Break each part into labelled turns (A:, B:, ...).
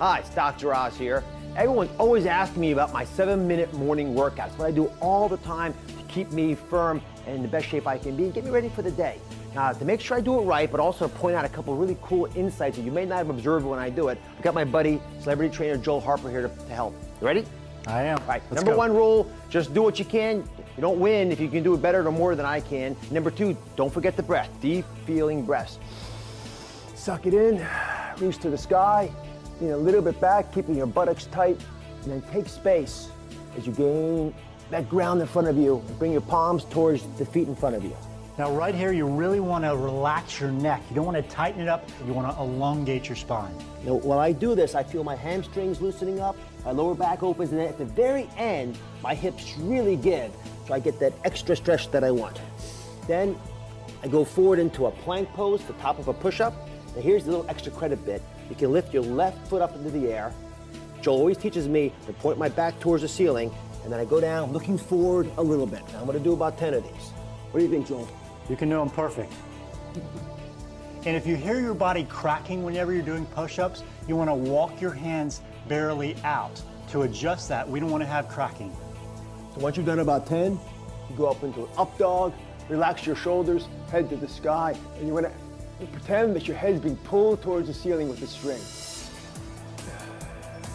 A: Hi, it's Dr. Oz here. Everyone's always asking me about my 7-minute morning workouts, what I do all the time to keep me firm and in the best shape I can be and get me ready for the day. Now, to make sure I do it right, but also to point out a couple of really cool insights that you may not have observed when I do it, I've got my buddy, celebrity trainer Joel Harper here to help. You ready?
B: I am.
A: All right, number one rule, just do what you can. You don't win if you can do it better or more than I can. Number two, don't forget the breath, deep feeling breaths. Suck it in, reach to the sky, lean a little bit back, keeping your buttocks tight, and then take space as you gain that ground in front of you and bring your palms towards the feet in front of you.
B: Now right here, you really want to relax your neck. You don't want to tighten it up. You want to elongate your spine.
A: Now, while I do this, I feel my hamstrings loosening up, my lower back opens, and then at the very end, my hips really give, so I get that extra stretch that I want. Then I go forward into a plank pose, the top of a push-up. Now here's the little extra credit bit. You can lift your left foot up into the air. Joel always teaches me to point my back towards the ceiling, and then I go down looking forward a little bit. Now I'm gonna do about 10 of these. What do you think, Joel?
B: You can do them perfect. And if you hear your body cracking whenever you're doing push-ups, you want to walk your hands barely out. To adjust that, we don't want to have cracking.
A: So once you've done about 10, you go up into an up dog, relax your shoulders, head to the sky, and you want to pretend that your head's being pulled towards the ceiling with the string.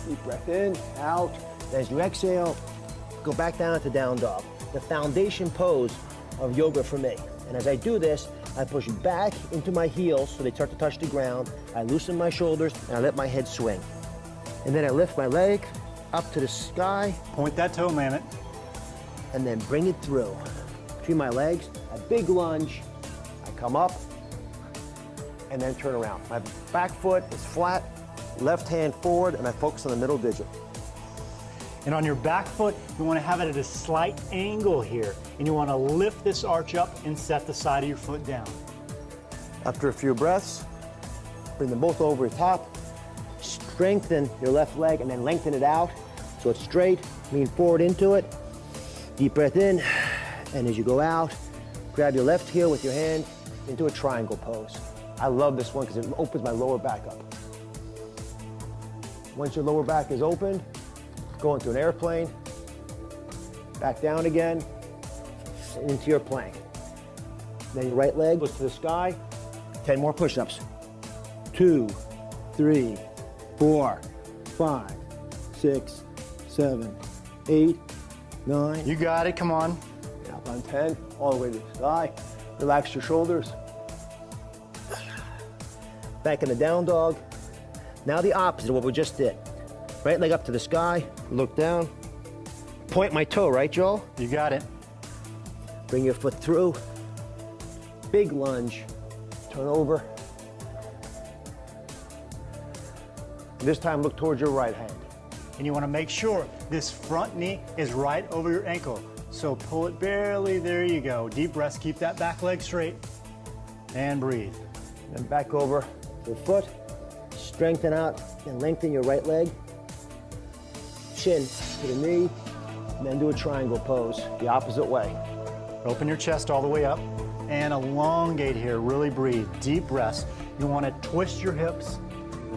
A: Deep breath in, out. As you exhale, go back down into down dog, the foundation pose of yoga for me. And as I do this, I push back into my heels so they start to touch the ground. I loosen my shoulders and I let my head swing. And then I lift my leg up to the sky.
B: Point that toe, Mammoth.
A: And then bring it through. Between my legs, a big lunge. I come up and then turn around. My back foot is flat, left hand forward, and I focus on the middle digit.
B: And on your back foot, you want to have it at a slight angle here. And you want to lift this arch up and set the side of your foot down.
A: After a few breaths, bring them both over the top. Strengthen your left leg and then lengthen it out so it's straight. Lean forward into it. Deep breath in. And as you go out, grab your left heel with your hand into a triangle pose. I love this one because it opens my lower back up. Once your lower back is opened, go into an airplane, back down again, and into your plank. Then your right leg goes to the sky, 10 more push-ups. 2, 3, 4, 5, 6, 7, 8, 9.
B: You got it, come on.
A: Up on 10, all the way to the sky. Relax your shoulders. Back in the down dog. Now the opposite of what we just did. Right leg up to the sky, look down. Point my toe, right, Joel?
B: You got it.
A: Bring your foot through. Big lunge. Turn over. This time look towards your right hand.
B: And you want to make sure this front knee is right over your ankle. So pull it barely, there you go. Deep breaths, keep that back leg straight. And breathe.
A: Then back over the foot. Strengthen out and lengthen your right leg. Chin to the knee, and then do a triangle pose, the opposite way.
B: Open your chest all the way up and elongate here, really breathe. Deep breaths. You want to twist your hips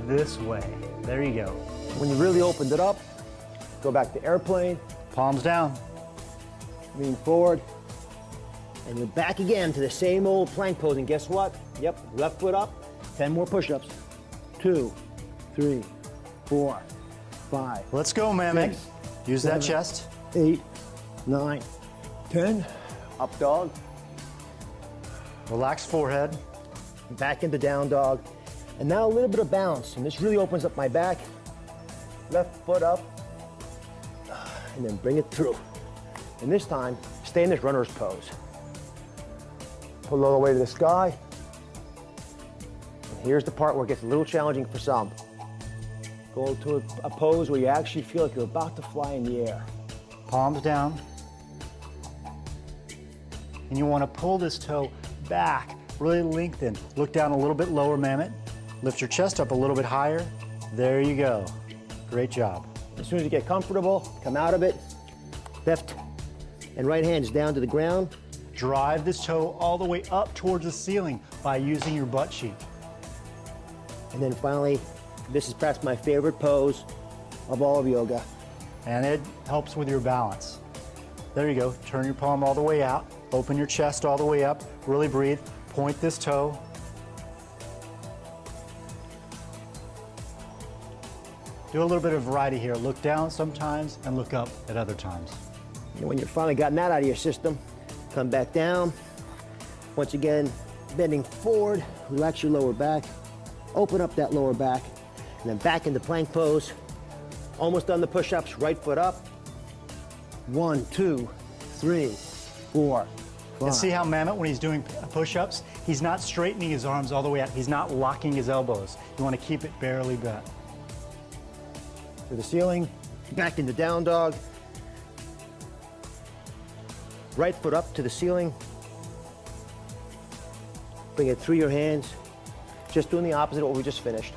B: this way. There you go.
A: When you really opened it up, go back to airplane.
B: Palms down.
A: Lean forward, and you're back again to the same old plank pose, and guess what? Yep, left foot up, 10 more push-ups. 2, 3, 4, 5.
B: Let's go, Mammoth.
A: 6,
B: Use
A: 7,
B: that chest.
A: 8, 9, 10. Up dog.
B: Relax forehead.
A: Back into down dog. And now a little bit of bounce, and this really opens up my back. Left foot up, and then bring it through. And this time, stay in this runner's pose. Pull all the way to the sky. And here's the part where it gets a little challenging for some. Go to a pose where you actually feel like you're about to fly in the air.
B: Palms down. And you want to pull this toe back, really lengthen. Look down a little bit lower, Mammoth. Lift your chest up a little bit higher. There you go. Great job.
A: As soon as you get comfortable, come out of it. Left and right hands down to the ground.
B: Drive this toe all the way up towards the ceiling by using your butt cheek.
A: And then finally, This is perhaps my favorite pose of all of yoga.
B: And it helps with your balance. There you go. Turn your palm all the way out. Open your chest all the way up. Really breathe. Point this toe. Do a little bit of variety here. Look down sometimes and look up at other times.
A: And when you've finally gotten that out of your system, come back down. Once again, bending forward, relax your lower back, open up that lower back, and then back into plank pose. Almost done the push-ups, right foot up. 1, 2, 3, 4, 5.
B: And see how Mammoth, when he's doing push-ups, he's not straightening his arms all the way out. He's not locking his elbows. You want to keep it barely bent.
A: To the ceiling, back into down dog. Right foot up to the ceiling. Bring it through your hands. Just doing the opposite of what we just finished.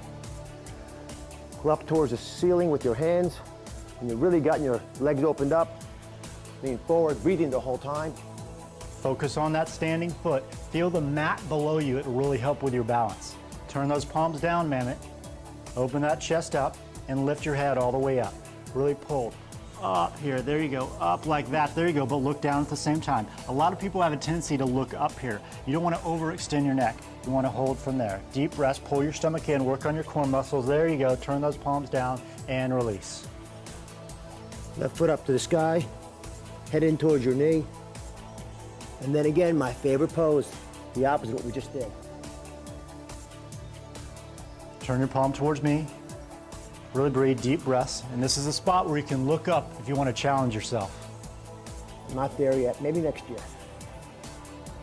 A: Pull up towards the ceiling with your hands. And you've really gotten your legs opened up. Lean forward, breathing the whole time.
B: Focus on that standing foot. Feel the mat below you. It will really help with your balance. Turn those palms down, Mammoth. Open that chest up and lift your head all the way up. Really pull up here. There you go. Up like that. There you go. But look down at the same time. A lot of people have a tendency to look up here. You don't want to overextend your neck. You want to hold from there. Deep breaths. Pull your stomach in. Work on your core muscles. There you go. Turn those palms down and release.
A: Left foot up to the sky. Head in towards your knee. And then again, my favorite pose, the opposite of what we just did.
B: Turn your palm towards me. Really breathe, deep breaths. And this is a spot where you can look up if you want to challenge yourself.
A: Not there yet, maybe next year.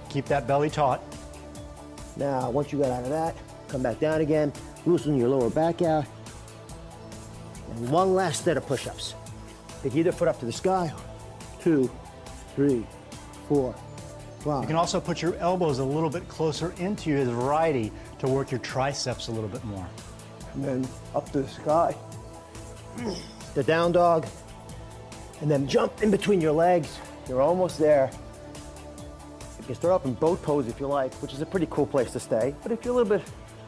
B: Keep that belly taut.
A: Now, once you got out of that, come back down again, loosen your lower back out. And one last set of push-ups. Take either foot up to the sky. 2, 3, 4, 5.
B: You can also put your elbows a little bit closer into you as variety to work your triceps a little bit more.
A: And then up to the sky. The down dog. And then jump in between your legs. You're almost there. You can start up in boat pose if you like, which is a pretty cool place to stay. But if you're a little bit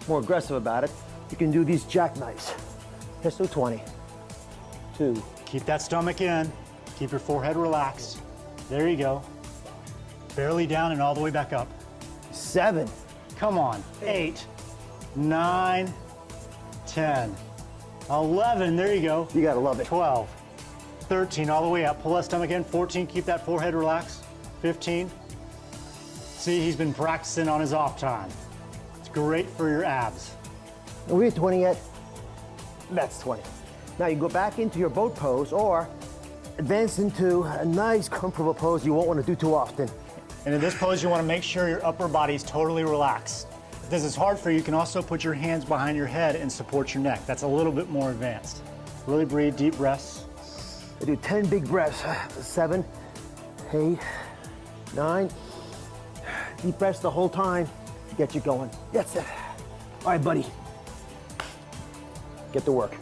A: more aggressive about it, you can do these jackknives. Pistol 20. 2.
B: Keep that stomach in. Keep your forehead relaxed. There you go. Barely down and all the way back up.
A: 7.
B: Come on. 8, 9, 10, 11. There you go.
A: You gotta love it.
B: 12, 13, all the way up. Pull that stomach in. 14, keep that forehead relaxed. 15. See, he's been practicing on his off time. It's great for your abs.
A: Are we at 20 yet? That's 20. Now you go back into your boat pose or advance into a nice, comfortable pose you won't want to do too often.
B: And in this pose, you want to make sure your upper body's totally relaxed. If this is hard for you, you can also put your hands behind your head and support your neck. That's a little bit more advanced. Really breathe, deep breaths.
A: I do 10 big breaths. 7, 8, 9. Deep breaths the whole time to get you going. That's it. All right, buddy. Get to work.